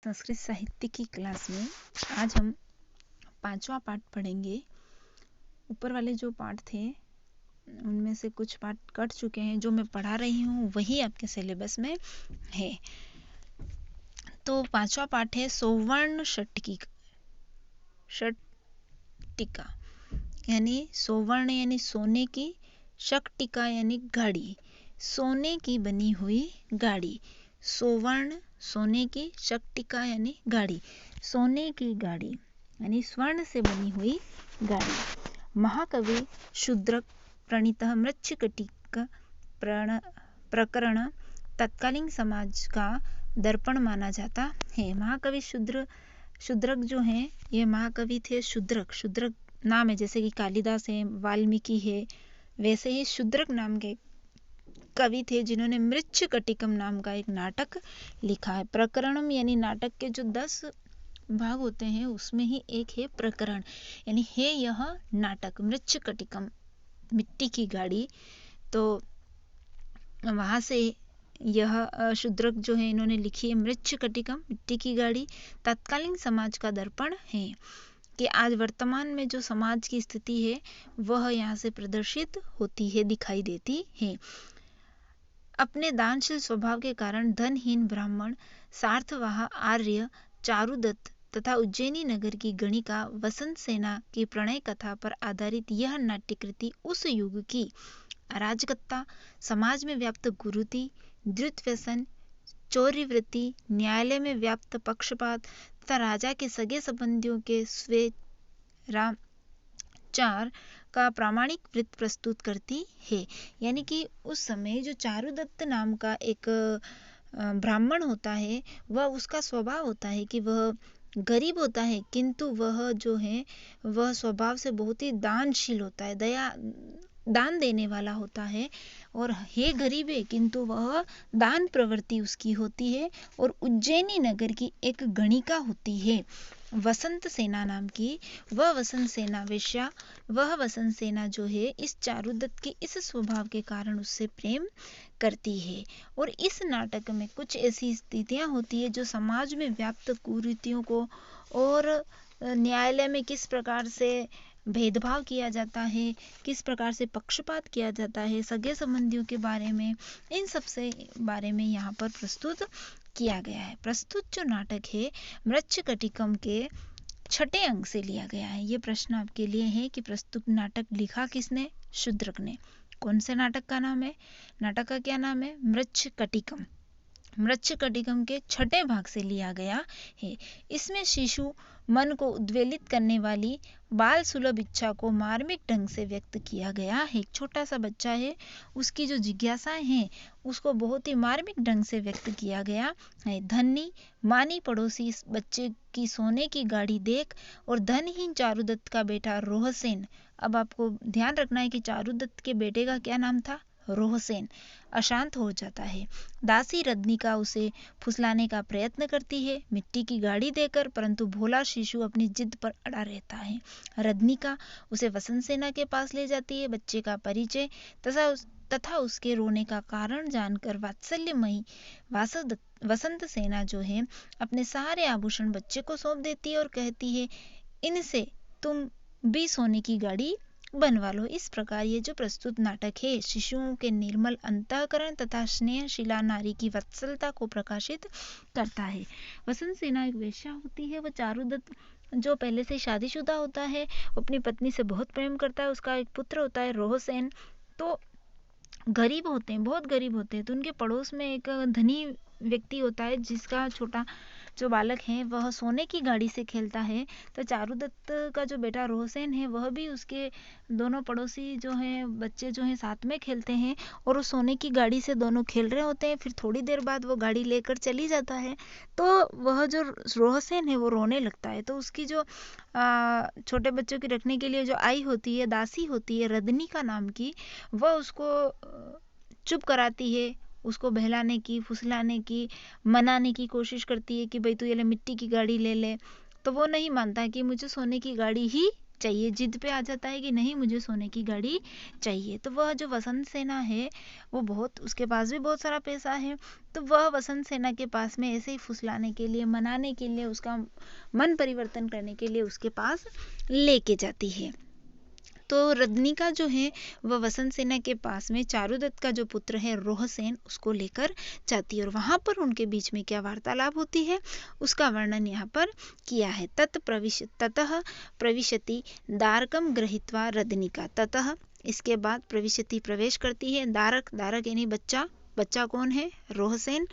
संस्कृत साहित्य की क्लास में आज हम 5वां पाठ पढ़ेंगे। ऊपर वाले जो पाठ थे उनमें से कुछ पाठ कट चुके हैं, जो मैं पढ़ा रही हूँ वही आपके सिलेबस में है। तो 5वां पाठ है सौवर्ण षट्टिका यानी सौवर्ण यानी सोने की, षट्टिका यानी गाड़ी, सोने की बनी हुई गाड़ी। सौवर्ण सोने की, षट्टिका यानी गाड़ी, सोने की गाड़ी यानी स्वर्ण से बनी हुई गाड़ी। महाकवि शूद्रक प्रणीतः मृच्छकटिक प्रकरण तत्कालीन समाज का दर्पण माना जाता है। महाकवि शूद्रक जो हैं, ये महाकवि थे शूद्रक नाम है, जैसे कि कालिदास है, वाल्मीकि है, वैसे ही शूद्रक नाम के कवि थे जिन्होंने मृच्छकटिकम नाम का एक नाटक लिखा है। प्रकरणम यानी नाटक के जो 10 भाग होते हैं उसमें ही एक है प्रकरण, यानी है यह नाटक मृच्छकटिकम, मिट्टी की गाड़ी। तो वहां से यह शूद्रक जो है इन्होंने लिखी है मृच्छकटिकम, मिट्टी की गाड़ी। तत्कालीन समाज का दर्पण है कि आज वर्तमान में जो समाज की स्थिति है वह यहाँ से प्रदर्शित होती है, दिखाई देती है। अपने दानशील स्वभाव के कारण धनहीन ब्राह्मण, सार्थवाह आर्य, चारुदत्त तथा उज्जैनी नगर की गणिका वसंत सेना की प्रणय कथा पर आधारित यह नाट्यकृति उस युग की अराजकता, समाज में व्याप्त कुरीति, द्रुत व्यसन, चोरीवृत्ति, न्यायालय में व्याप्त पक्षपात तथा राजा के सगे संबंधियों के स्वेच्छाचार का प्रामाणिक वृत्त प्रस्तुत करती है। यानी कि उस समय जो चारुदत्त नाम का एक ब्राह्मण होता है, वह उसका स्वभाव होता है कि वह गरीब होता है, किंतु वह जो है वह स्वभाव से बहुत ही दानशील होता है, दान देने वाला होता है, और है गरीब है किंतु वह दान प्रवृत्ति उसकी होती है। और उज्जैनी नगर की एक गणिका होती है वसंत सेना नाम की, वह वसंत सेना वेश्या, वह वसंत सेना जो है इस चारुदत्त के इस स्वभाव के कारण उससे प्रेम करती है। और इस नाटक में कुछ ऐसी स्थितियां होती है जो समाज में व्याप्त कुरीतियों को और न्यायालय में किस प्रकार से भेदभाव किया जाता है, किस प्रकार से पक्षपात किया जाता है, सगे संबंधियों के बारे में, इन सब से बारे में यहाँ पर प्रस्तुत किया गया है। प्रस्तुत जो नाटक है मृच्छकटिकम के 6ठे अंक से लिया गया है। ये प्रश्न आपके लिए है कि प्रस्तुत नाटक लिखा किसने? शूद्रक ने। कौन से नाटक का नाम है? नाटक का क्या नाम है? मृच्छकटिकम। मृच्छकटिकम के 6ठे भाग से लिया गया है। इसमें शिशु मन को उद्वेलित करने वाली बाल सुलभ इच्छा को मार्मिक ढंग से व्यक्त किया गया है। एक छोटा सा बच्चा है, उसकी जो जिज्ञासाएं हैं उसको बहुत ही मार्मिक ढंग से व्यक्त किया गया है। धनी मानी पड़ोसी इस बच्चे की सोने की गाड़ी देख और धनहीन चारुदत्त का बेटा रोहसेन, अब आपको ध्यान रखना है कि चारुदत्त के बेटे का क्या नाम था? रोहसेन, अशांत हो जाता है। दासी रदनिका उसे फुसलाने का प्रयत्न करती है मिट्टी की गाड़ी देकर, परंतु भोला शिशु अपनी जिद पर अड़ा रहता है। रदनिका उसे वसंत सेना के पास ले जाती है। बच्चे का परिचय तथा उसके रोने का कारण जानकर वात्सल्यमयी वसंत सेना जो है अपने सारे आभूषण बच्चे को सौंप देती है और कहती है, इनसे तुम भी सोने की गाड़ी बनवा लो। इस प्रकार ये जो प्रस्तुत नाटक है शिशुओं के निर्मल अंतःकरण तथा स्नेहशीला नारी की वत्सलता को प्रकाशित करता है। वसंत सेना एक वेश्या होती है। वह चारुदत्त जो पहले से शादीशुदा होता है, अपनी पत्नी से बहुत प्रेम करता है। उसका एक पुत्र होता है रोहसेन। तो गरीब होते हैं, बहुत गरीब होते हैं। तो उनके पड़ोस में एक धनी व्यक्ति होता है जिसका छोटा जो बालक है वह सोने की गाड़ी से खेलता है। तो चारुदत्त का जो बेटा रोहसेन है वह भी उसके दोनों पड़ोसी जो हैं बच्चे जो हैं साथ में खेलते हैं और उस सोने की गाड़ी से दोनों खेल रहे होते हैं। फिर थोड़ी देर बाद वो गाड़ी लेकर चली जाता है, तो वह जो रोहसेन है वो रोने लगता है। तो उसकी जो छोटे बच्चों की रखने के लिए जो आई होती है, दासी होती है रदनिका नाम की, वह उसको चुप कराती है, उसको बहलाने की, फुसलाने की, मनाने की कोशिश करती है कि भाई तू ये ले मिट्टी की गाड़ी ले ले। तो वो नहीं मानता है कि मुझे सोने की गाड़ी ही चाहिए, जिद पे आ जाता है कि नहीं मुझे सोने की गाड़ी चाहिए। तो वह जो वसंत सेना है वो बहुत, उसके पास भी बहुत सारा पैसा है, तो वह वसंत सेना के पास में ऐसे ही फुसलाने के लिए, मनाने के लिए, उसका मन परिवर्तन करने के लिए उसके पास लेके जाती है। तो रदनिका जो है वह वसंत सेना के पास में चारुदत्त का जो पुत्र है रोहसेन उसको लेकर जाती है, और वहां पर उनके बीच में क्या वार्तालाप होती है उसका वर्णन यहाँ पर किया है। ततः प्रविशति दारकम गृहीत्वा रदनिका, ततः इसके बाद प्रविशति प्रवेश करती है, दारक, दारक यानी बच्चा, बच्चा कौन है, रोहसेन,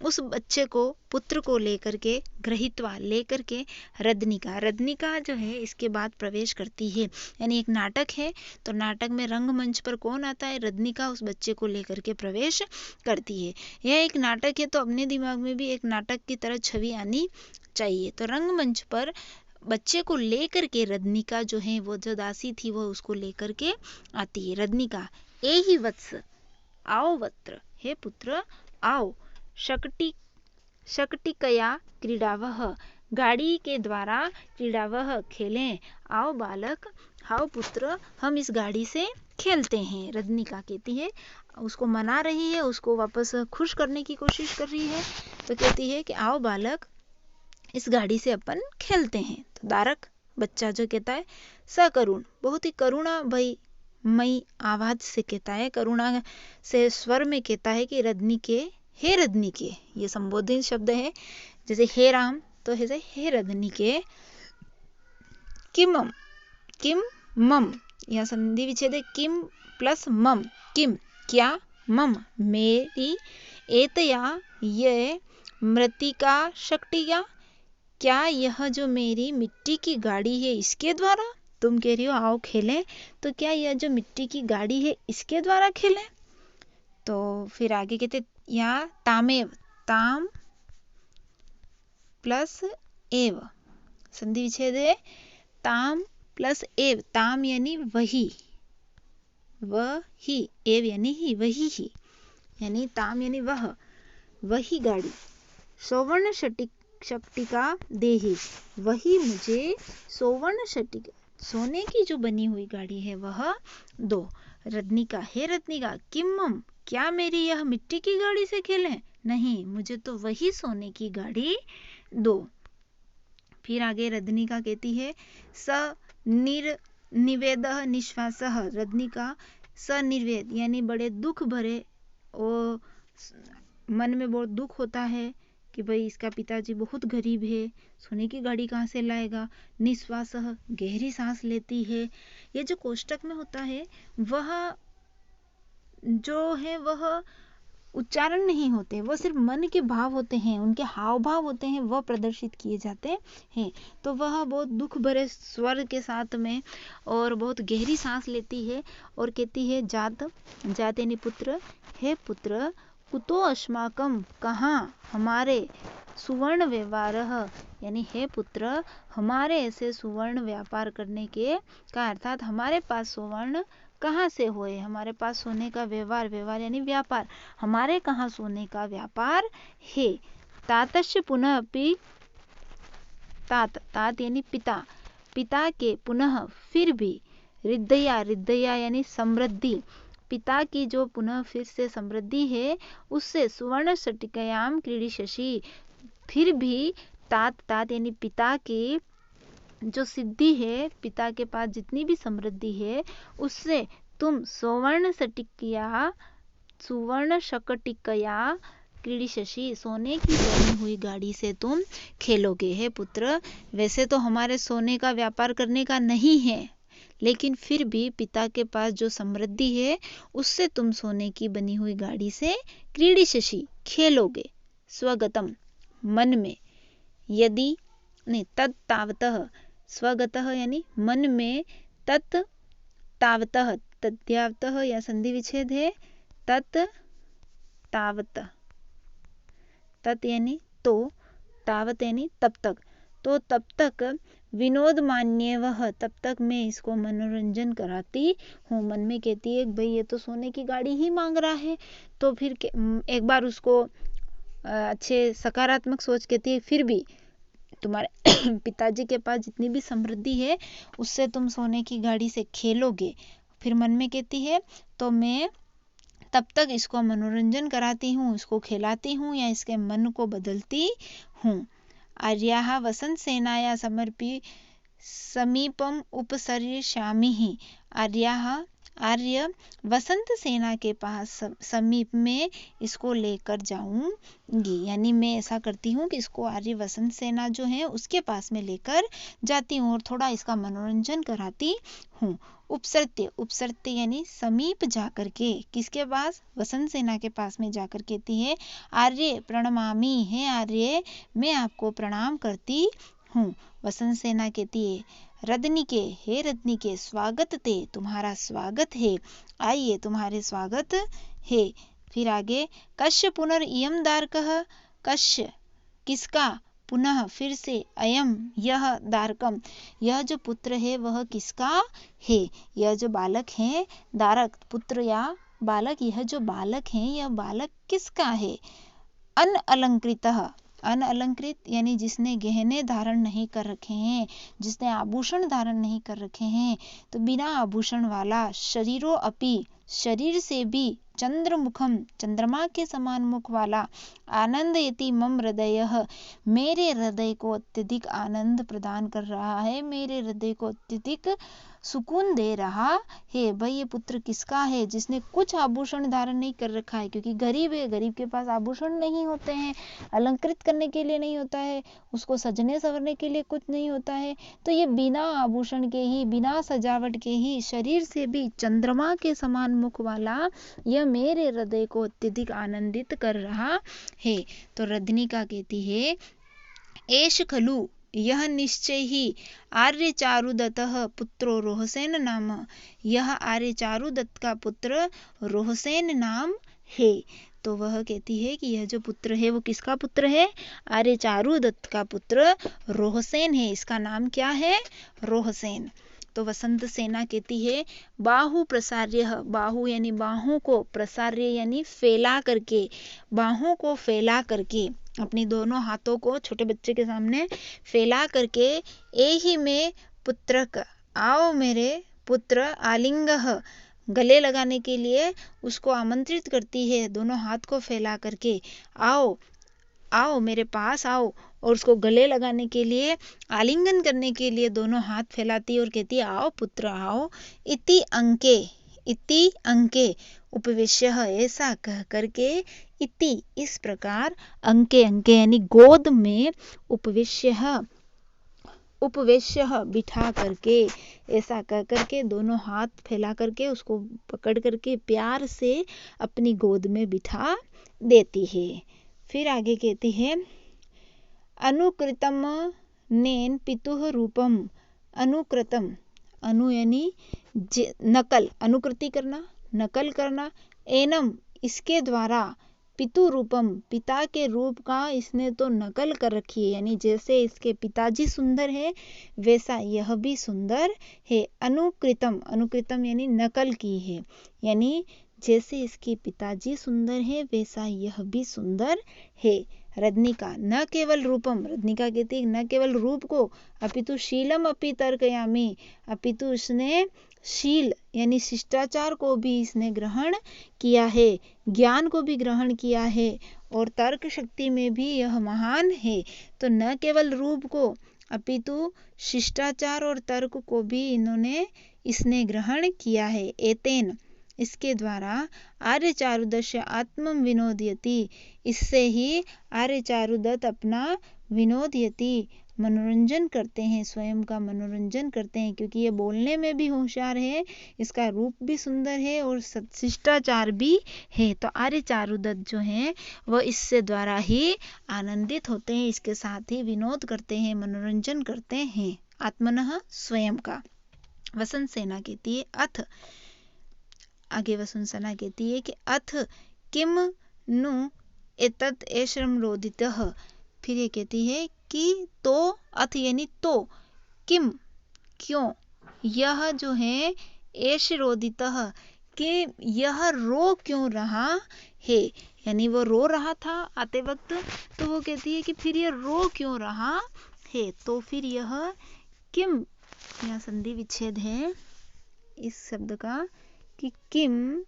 उस बच्चे को, पुत्र को लेकर के, ग्रहित्वा लेकर के, रदनिका, रदनिका जो है इसके बाद प्रवेश करती है। यानी एक नाटक है तो नाटक में रंगमंच पर कौन आता है, रदनिका उस बच्चे को लेकर के प्रवेश करती है। यह एक नाटक है तो अपने दिमाग में भी एक नाटक की तरह छवि आनी चाहिए। तो रंगमंच पर बच्चे को लेकर के रदनिका जो है, वो जो दासी थी वो उसको लेकर के आती है। रदनिका, ए ही वत्स आओ वत्र, हे पुत्र आओ, शकटिकया क्रीडावह, गाड़ी के द्वारा क्रीडावह खेलें, आओ बालक, आओ पुत्र, हम इस गाड़ी से खेलते हैं। रदनिका कहती है, उसको मना रही है, उसको वापस खुश करने की कोशिश कर रही है, तो कहती है कि आओ बालक, इस गाड़ी से अपन खेलते हैं। तो दारक, बच्चा जो कहता है, सकरुण, बहुत ही करुणा भई मई आवाज से कहता है, करुणा से स्वर में कहता है कि रदनिके, हे रदनिके, ये संबोधित शब्द है, जैसे हे राम तो ऐसे हे रदनिके, किमम, किम मम, यह संधि विच्छेद है, किम प्लस मम, किम क्या, मम मेरी, एतया ये मृतिका शक्तिया, क्या यह जो मेरी मिट्टी की गाड़ी है इसके द्वारा तुम कह रही हो आओ खेलें, तो क्या यह जो मिट्टी की गाड़ी है इसके द्वारा खेलें। तो फिर आगे कहते यहाँ तामेव, ताम प्लस एव, संधि विच्छेद है, ताम प्लस एव, ताम यानी वही, वही, एव यानी ही, वही ही, यानी ताम यानी वह, वही गाड़ी, सौवर्ण शक्तिका देही, वही मुझे सौवर्ण शक्तिका, सोने की जो बनी हुई गाड़ी है वह दो। रदनिका, हे रदनिका, किम, क्या मेरी यह मिट्टी की गाड़ी से खेलें, नहीं मुझे तो वही सोने की गाड़ी दो। फिर आगे रदनिका कहती है, स निवेदः निश्वासः, रदनिका सनिर्वेद यानी बड़े दुख भरे, वो मन में बहुत दुख होता है कि भाई इसका पिताजी बहुत गरीब है, सोने की गाड़ी कहाँ से लाएगा, निश्वास, गहरी सांस लेती है। ये जो कोष्टक में होता है वह जो है वह उच्चारण नहीं होते, वो सिर्फ मन के भाव होते हैं, उनके हाव भाव होते हैं, वह प्रदर्शित किए जाते हैं। तो वह बहुत दुख भरे स्वर के साथ में और बहुत गहरी सांस लेती है और कहती है, जात, जात यानी पुत्र, हे पुत्र, कुतो अस्माकम, कहाँ हमारे, सुवर्ण व्यवहार यानी हे पुत्र, हमारे ऐसे सुवर्ण व्यापार करने के का अर्थात हमारे पास सुवर्ण कहाँ से होए, हमारे पास सोने का व्यवहार, व्यवहार यानी व्यापार, हमारे कहाँ सोने का व्यापार है। तातस्य पुनः अपि, तात, तात यानी पिता, पिता के पुनः फिर भी, रिद्धया, रिद्धया यानी समृद्धि, पिता की जो पुनः फिर से समृद्धि है उससे सुवर्ण शटिकयाम क्रीडिशसि, फिर भी, तात, तात यानी पिता की जो सिद्धि है, पिता के पास जितनी भी समृद्धि है उससे तुम सुवर्ण शकटिकया क्रीडिशसि, सोने की बनी हुई गाड़ी से तुम खेलोगे। हे पुत्र, वैसे तो हमारे सोने का व्यापार करने का नहीं है, लेकिन फिर भी पिता के पास जो समृद्धि है उससे तुम सोने की बनी हुई गाड़ी से क्रीडिशसि खेलोगे। स्वगतम मन में, यदि नहीं, तत् तावतः, स्वगतः यानी मन में, तत् तावतः, तद्यावतः या संधि विच्छेद है, तत् तावत, तत् यानी तो, तावत यानी तब तक, तो तब तक विनोद मान्य वह, तब तक मैं इसको मनोरंजन कराती हूँ। मन में कहती है भाई ये तो सोने की गाड़ी ही मांग रहा है, तो फिर एक बार उसको अच्छे सकारात्मक सोच कहती है, फिर भी तुम्हारे पिताजी के पास जितनी भी समृद्धि है उससे तुम सोने की गाड़ी से खेलोगे। फिर मन में कहती है तो मैं तब तक इसको मनोरंजन कराती हूँ, इसको खिलाती हूँ या इसके मन को बदलती हूँ। आर्याः वसंत सेनाया समर्पी समीपम उपसरिष्यामि। आर्य वसंत सेना के पास समीप में इसको लेकर जाऊंगी, यानी मैं ऐसा करती हूँ कि इसको आर्य वसंत सेना जो है उसके पास में लेकर जाती हूँ और थोड़ा इसका मनोरंजन कराती हूँ। उपसर्त्य यानी समीप जाकर के, किसके पास? वसंत सेना के पास में जाकर कहती है आर्य प्रणमामि, है आर्य मैं आपको प्रणाम करती हूँ। वसंत सेना कहती है रदनिके, हे रदनिके स्वागत ते, तुम्हारा स्वागत है, आइए तुम्हारे स्वागत है। फिर आगे कश्य पुनर्इयं दारकः, कश्य किसका, पुनः फिर से, अयम यह, दारकम यह जो पुत्र है वह किसका है, यह जो बालक है, दारक पुत्र या बालक, यह जो बालक है यह बालक किसका है? अनअलंकृतः, अनअलंकृत यानी जिसने गहने धारण नहीं कर रखे हैं, जिसने आभूषण धारण नहीं कर रखे हैं, तो बिना आभूषण वाला, शरीरो अपि शरीर से भी, चंद्रमुखम चंद्रमा के समान मुख वाला, आनंदयति मम हृदयः मेरे हृदय को अत्यधिक आनंद प्रदान कर रहा है, मेरे हृदय को अत्यधिक सुकून दे रहा है। भाई ये पुत्र किसका है? जिसने कुछ आभूषण धारण नहीं कर रखा है, क्योंकि गरीब है, गरीब के पास आभूषण नहीं होते हैं, अलंकृत करने के लिए नहीं होता है, उसको सजने संवरने के लिए कुछ नहीं होता है, तो ये बिना आभूषण के ही, बिना सजावट के ही, शरीर से भी चंद्रमा के समान मुख वाला यह मेरे हृदय को अत्यधिक आनंदित कर रहा है। तो रदनिका कहती है एष खलु, यह निश्चय ही, आर्य चारुदत्तः पुत्रो रोहसेन नाम, यह आर्य चारुदत्त का पुत्र रोहसेन नाम है। तो वह कहती है कि यह जो पुत्र है वो किसका पुत्र है? आर्य चारुदत्त का पुत्र रोहसेन है। इसका नाम क्या है? रोहसेन। तो वसंत सेना कहती है बाहु प्रसार्य, बाहु यानी बाहों को, प्रसार्य यानी फैला करके, बाहों को फैला करके, अपनी दोनों हाथों को छोटे बच्चे के सामने फैला करके, एहि में पुत्रक, आओ मेरे पुत्र, आलिंगः गले लगाने के लिए उसको आमंत्रित करती है, दोनों हाथ को फैला करके, आओ आओ मेरे पास आओ, और उसको गले लगाने के लिए, आलिंगन करने के लिए दोनों हाथ फैलाती है और कहती है आओ पुत्र आओ। इति अंके उपवेश्य, ऐसा कह करके, इति इस प्रकार, अंके अंके यानी गोद में, उपवेश्य बिठा करके, ऐसा कह करके दोनों हाथ फैला करके उसको पकड़ करके प्यार से अपनी गोद में बिठा देती है। फिर आगे कहती है अनुकृतम नेन पितुः रूपम, अनुकृतम, अनु यानी नकल, अनुकृति करना, नकल करना, एनम इसके द्वारा, पितु रूपम पिता के रूप का इसने तो नकल कर रखी है, यानी जैसे इसके पिताजी सुंदर है वैसा यह भी सुंदर है। अनुकृतम, अनुकृतम यानी नकल की है, यानी जैसे इसके पिताजी सुंदर है वैसा यह भी सुंदर है। रदनिका न केवल रूपम, रदनिका कहती है न केवल रूप को, अपितु शीलम अपि तर्कयामि, अपितु इसने शील यानी शिष्टाचार को भी इसने ग्रहण किया है, ज्ञान को भी ग्रहण किया है, और तर्क शक्ति में भी यह महान है। तो न केवल रूप को अपितु शिष्टाचार और तर्क को भी इसने ग्रहण किया है। एतेन इसके द्वारा आर्य चारुदस्य आत्म विनोदयति, इससे ही आर्य चारुदत्त अपना विनोदयति मनोरंजन करते हैं, स्वयं का मनोरंजन करते हैं, क्योंकि ये बोलने में भी होशियार है, इसका रूप भी सुंदर है और शिष्टाचार भी है। तो आर्य चारुदत्त जो हैं वह इससे द्वारा ही आनंदित होते हैं, इसके साथ ही विनोद करते हैं, मनोरंजन करते हैं आत्मनः स्वयं का। वसंत सेना कहती है अथ, आगे वसंत सेना कहती है कि अथ किम नु एतत् एषम रोदितः, फिर ये कहती है कि तो, अथ यानी तो, किम क्यों, यह जो है एष रोदितः कि यह रो क्यों रहा है, यानी वो रो रहा था आते वक्त, तो वो कहती है कि फिर ये रो क्यों रहा है। तो फिर यह किम, यहाँ संधि विच्छेद है इस शब्द का कि किम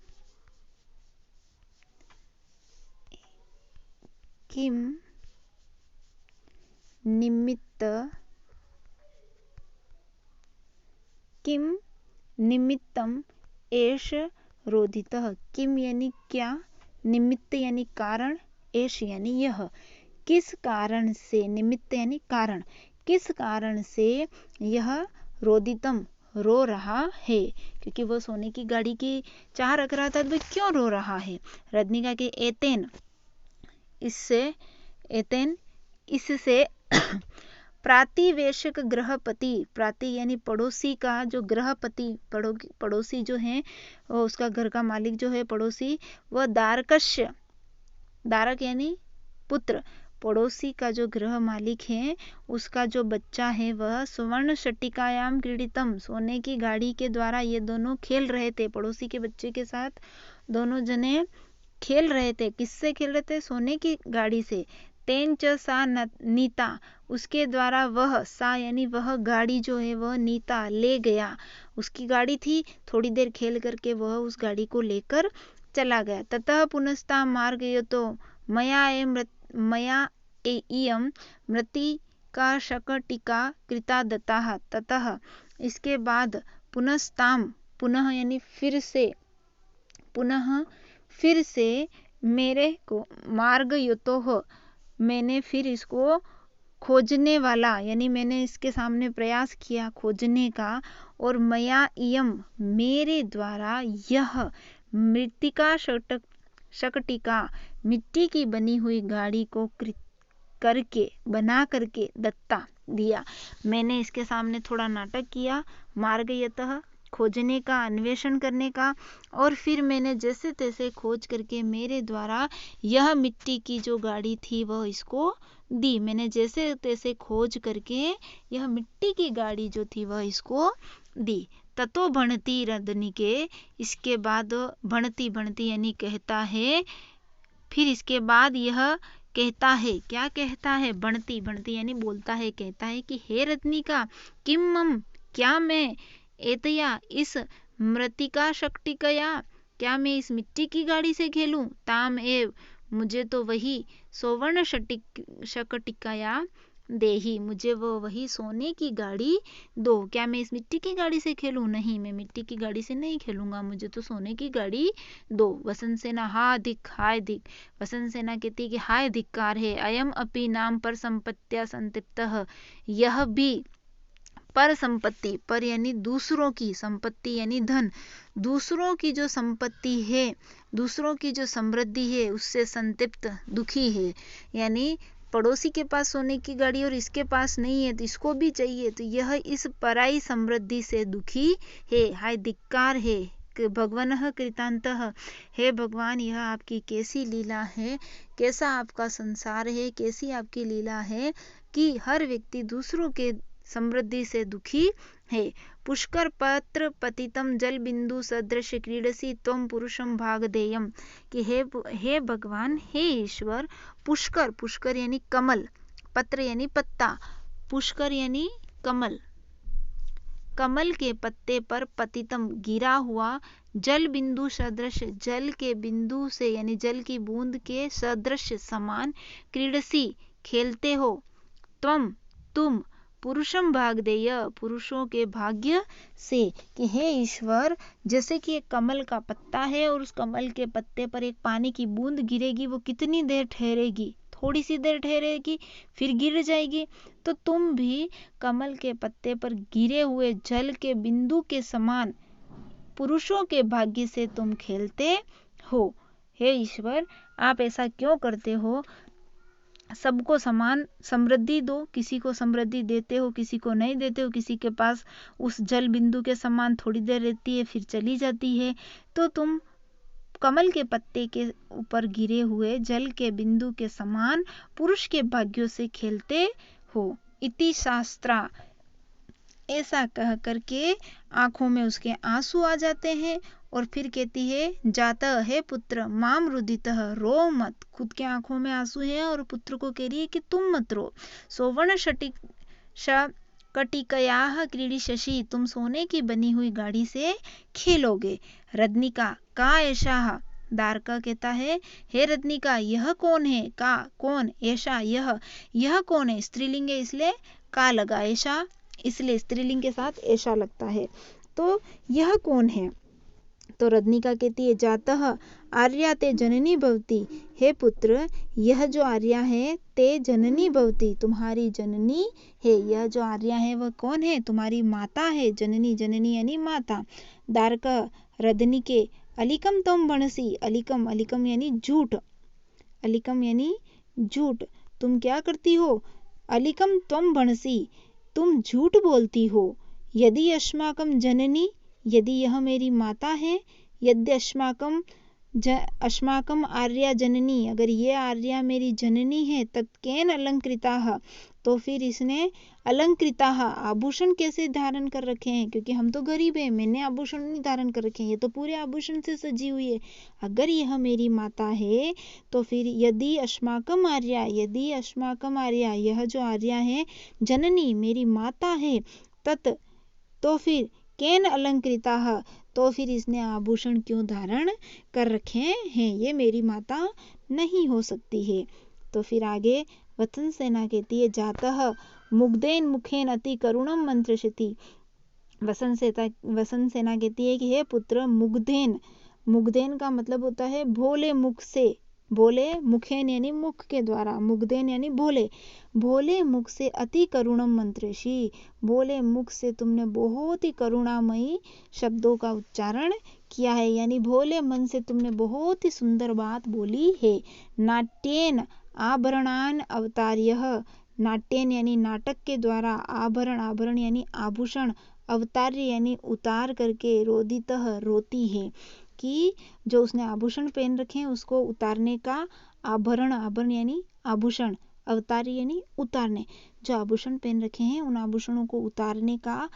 निमित्तम एष रोधितः। किम यानी क्या, निमित्त यानी कारण, एष यानी यह। किस कारण से, निमित्त यानी कारण, किस कारण से यह रोदितम रो रहा है, क्योंकि वो सोने की गाड़ी की चाह रख रहा था, तो क्यों रो रहा है। रजनिका के एतेन, इससे प्रातिवेशक गृहपति, प्राति यानी पड़ोसी का जो गृहपति, पड़ोसी जो है वो उसका घर का मालिक जो है पड़ोसी, वह दारकस्य, दारक यानी पुत्र, पड़ोसी का जो गृह मालिक है उसका जो बच्चा है वह स्वर्ण शटिकायाम क्रीडितम, सोने की गाड़ी के द्वारा ये दोनों खेल रहे थे। पड़ोसी के बच्चे के साथ दोनों जने खेल रहे थे। किससे खेल रहे थे, सोने की गाड़ी से। तेन च सा नीता, उसके द्वारा वह, सा यानी वह गाड़ी जो है वह नीता ले गया, उसकी गाड़ी थी, थोड़ी देर खेल करके वह उस गाड़ी को लेकर चला गया। ततः पुनस्ता मार्गयतो मया इयं मृत्तिका शकटिका कृता दत्ताः। ततः इसके बाद पुनस्ताम, पुनः यानी फिर से, पुनः फिर से मेरे को, मार्गयतोः मैंने फिर इसको खोजने वाला, यानी मैंने इसके सामने प्रयास किया खोजने का, और मया इयम मेरे द्वारा, यह मृत्तिका शकटिका मिट्टी की बनी हुई गाड़ी को करके, बना करके, दत्ता दिया, मैंने इसके सामने थोड़ा नाटक किया, मार्गयतः खोजने का, अन्वेषण करने का, और फिर मैंने जैसे तैसे खोज करके मेरे द्वारा यह मिट्टी की जो गाड़ी थी वह इसको दी। मैंने जैसे तैसे खोज करके यह मिट्टी की गाड़ी जो थी वह इसको दी। ततो भणती रदनिके, इसके बाद भणती यानी कहता है, फिर इसके बाद यह कहता है, क्या कहता है, भणती यानी बोलता है, कहता है कि हे रत्निका, किम मम, क्या मैं, एतया इस मृत्तिका शक्टिकया, क्या मैं इस मिट्टी की गाड़ी से खेलूं, ताम एव, मुझे तो वही स्वर्ण शकटिकया देही, मुझे वो वही सोने की गाड़ी दो। क्या मैं इस मिट्टी की गाड़ी से खेलूं, नहीं, मैं मिट्टी की गाड़ी से नहीं खेलूंगा, मुझे तो सोने की गाड़ी दो। वसंत सेना हाय धिक, वसंत सेना कहती कि हाय धिक्कार है, अयम अपि नाम पर संपत्त्या संतप्तः, यह भी पर संपत्ति, पर यानी दूसरों की, संपत्ति यानी धन, दूसरों की जो संपत्ति है, दूसरों की जो समृद्धि है उससे संतप्त, दुखी है। यानी पड़ोसी के पास सोने की गाड़ी और इसके पास नहीं है तो इसको भी चाहिए, तो यह इस पराई समृद्धि से दुखी है, हाय धिक्कार है। भगवान कृतांतः, हे भगवान यह आपकी कैसी लीला है, कैसा आपका संसार है, कैसी आपकी लीला है कि हर व्यक्ति दूसरों के समृद्धि से दुखी है। पुष्कर पत्र पतितम जल बिंदु सदृश क्रीडसी त्वं पुरुषम भागधेयम, कि हे भगवान, हे ईश्वर, पुष्कर यानी कमल, पत्र यानी पत्ता, पुष्कर यानी कमल, कमल के पत्ते पर पतितम गिरा हुआ, जल बिंदु सदृश, जल के बिंदु से यानी जल की बूंद के सदृश समान, क्रीडसी खेलते हो, त्वम तुम, पुरुषम भागधेय पुरुषों के भाग्य से, कि हे ईश्वर, जैसे कि एक कमल का पत्ता है और उस कमल के पत्ते पर एक पानी की बूंद गिरेगी, वो कितनी देर ठहरेगी, थोड़ी सी देर ठहरेगी, फिर गिर जाएगी, तो तुम भी कमल के पत्ते पर गिरे हुए जल के बिंदु के समान पुरुषों के भाग्य से तुम खेलते हो। हे ईश्वर, आप ऐसा क्यों करते हो, सबको समान समृद्धि दो, किसी को समृद्धि देते हो, किसी को नहीं देते हो, किसी के पास उस जल बिंदु के समान थोड़ी देर रहती है फिर चली जाती है, तो तुम कमल के पत्ते के ऊपर गिरे हुए जल के बिंदु के समान पुरुष के भाग्यों से खेलते हो। इति शास्त्रा, ऐसा कह करके आंखों में उसके आंसू आ जाते हैं, और फिर कहती है, जाता है पुत्र माम रुदितः, रो मत, खुद के आंखों में आंसू है और पुत्र को कह रही है कि तुम मत रो। कटिकयाः क्रीडिष्यसि, तुम सोने की बनी हुई गाड़ी से खेलोगे। रदनिका का एषाः, दारका कहता है हे रदनिका यह कौन है। का कौन, ऐसा यह कौन है। स्त्रीलिंग है इसलिए का लगा, ऐसा इसलिए स्त्रीलिंग के साथ ऐसा लगता है। तो यह कौन है। तो रदनिका कहती है जातः आर्या ते जननी भवती, हे पुत्र यह जो आर्या है ते जननी भवती, तुम्हारी जननी है। यह जो आर्या है वह कौन है, तुम्हारी माता है। जननी, जननी यानी माता। दारक रदनिके अलिकम तम बनसी, अलिकम, अलिकम यानी झूठ, अलिकम यानी झूठ, तुम क्या करती हो। अलिकम त्वम भणसी, तुम झूठ बोलती हो। यदि अस्माकम जननी, यदि यह मेरी माता है। यदि अस्माकम आर्या जननी, अगर ये आर्या मेरी जननी है। तत्केन अलंकृताः, तो फिर इसने अलंकृताः आभूषण कैसे धारण कर रखे हैं, क्योंकि हम तो गरीब हैं, मैंने आभूषण नहीं धारण कर रखे हैं, ये तो पूरे आभूषण से सजी हुई है। अगर यह मेरी माता है तो फिर यदि अस्माकम आर्या, यदि अस्माकम आर्या, यह जो आर्या है जननी मेरी माता है। तत्, तो फिर केन अलंकृताः, तो फिर इसने आभूषण क्यों धारण कर रखे हैं, ये मेरी माता नहीं हो सकती है। तो फिर आगे वत्ससेना कहती है जातः मुग्धेन मुखेन अति करुणम मंत्रयति। वत्ससेना कहती है कि हे पुत्र मुग्धेन, मुग्धेन का मतलब होता है भोले मुख से, भोले मुखेन यानी मुख के द्वारा, मुग्धेन यानी भोले, भोले मुख से अति करुणम मंत्रयसि, भोले मुख से तुमने बहुत ही करुणामयी शब्दों का उच्चारण किया है, यानी भोले मन से तुमने बहुत ही सुंदर बात बोली है। नाट्येन आभरणान अवतार्यः, नाट्येन यानी नाटक के द्वारा, आभरण, आभरण यानी आभूषण, अवतार्य यानी उतार करके, रोदितः रोती है, कि जो उसने आभूषण पहन रखे हैं उसको उतारने का, आभरण, आभरण यानी आभूषण, अवतार्य यानी उतारने, जो आभूषण पहन रखे हैं उन आभूषणों को उतारने का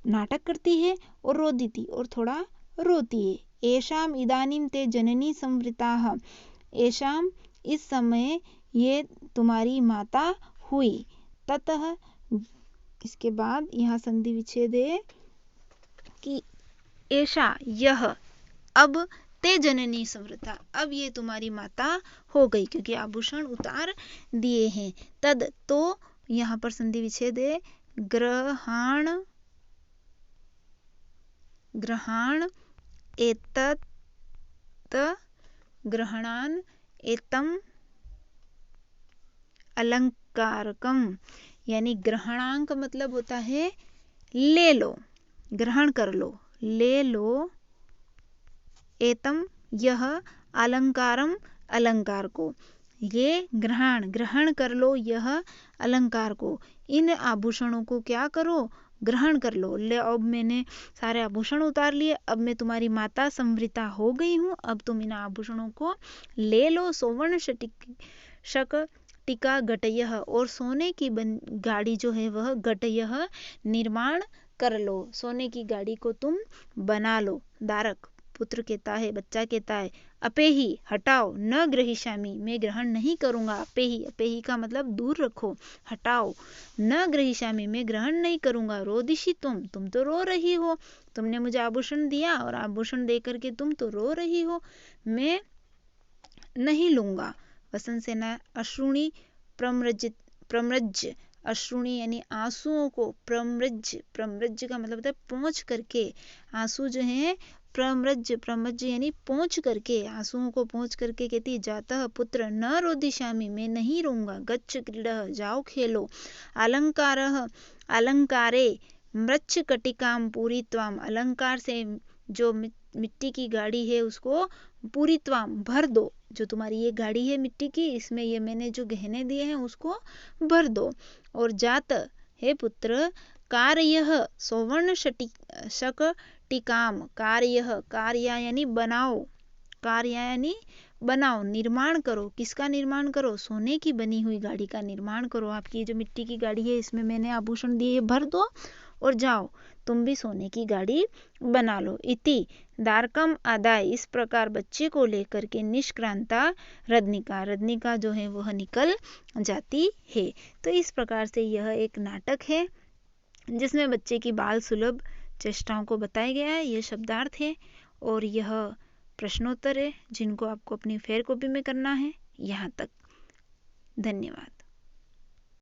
नाटक करती है, और रोदिती, और थोड़ा रोती है। एषाम इदानीं ते जननी संवृताः, एषाम इस समय ये तुम्हारी माता हुई। ततः, इसके बाद यहाँ संधि विच्छेद है कि ऐसा यह, अब ते जननी संवृता, अब ये तुम्हारी माता हो गई, क्योंकि आभूषण उतार दिए हैं। तद, तो यहाँ पर संधि विच्छेद है ग्रहाण, ग्रहाण एतत्, ग्रहणान एतम अलंकारकम, यानी ग्रहणांक मतलब होता है ले लो, ग्रहण कर लो, ले लो, एतम यह, अलंकारम अलंकार को, ये ग्रहण, ग्रहण कर लो यह अलंकार को, इन आभूषणों को क्या करो, ग्रहण कर लो। ले, अब मैंने सारे आभूषण उतार लिए, अब मैं तुम्हारी माता संवृता हो गई हूँ, अब तुम इन आभूषणों को ले लो। सौवर्ण शक टिका गटयः, और सोने की गाड़ी जो है वह गटयः निर्माण कर लो, सोने की गाड़ी को तुम बना लो। दारक, पुत्र कहता है, बच्चा कहता है अपेहि, हटाओ, न ग्रहिष्यामि, मैं ग्रहण नहीं करूंगा। अपेहि, अपेहि का मतलब दूर रखो, हटाओ। न ग्रहिष्यामि, मैं ग्रहण नहीं करूंगा। रोदिषि, तुम तो रो रही हो, तुमने मुझे आभूषण दिया और आभूषण दे करके तुम तो रो रही हो, मैं नहीं लूंगा। वत्ससेना अश्रुणी प्रम्रज, अश्रुणी यानी आंसुओं को, प्रम्रज, प्रम्रज का मतलब होता है पहुंच करके, आंसू जो है प्रम्रज, प्रम्रज यानी पहुंच करके, आंसुओं को पहुंच करके कहती जातः पुत्र न रोदिष्यामि, मैं नहीं रोऊंगा। गच्छ क्रीडः, जाओ खेलो। अलंकारः, अलंकारे मृच्छकटिकाम पूरित्वाम, अलंकार से जो मिट्टी की गाड़ी है उसको पूरित्वाम भर दो, जो तुम्हारी ये गाड़ी है मिट्टी की, इसमें ये मैंने जो गहने दिए हैं उसको भर दो। और जात, हे पुत्र, कार्यः सौवर्ण शकटिकाम, कार्यः, कार्य यानी बनाओ, कार्य यानी बनाओ, निर्माण करो। किसका निर्माण करो, सोने की बनी हुई गाड़ी का निर्माण करो। आपकी जो मिट्टी की गाड़ी है इसमें मैंने आभूषण दिए भर दो, और जाओ तुम भी सोने की गाड़ी बना लो। इति दारकम आदाय, इस प्रकार बच्चे को लेकर के निष्क्रांता रदनिका, रदनिका जो है वह निकल जाती है। तो इस प्रकार से यह एक नाटक है जिसमें बच्चे की बाल सुलभ चेष्टाओं को बताया गया है। यह शब्दार्थ है और यह प्रश्नोत्तर है जिनको आपको अपनी फेयर कॉपी में करना है। यहाँ तक, धन्यवाद।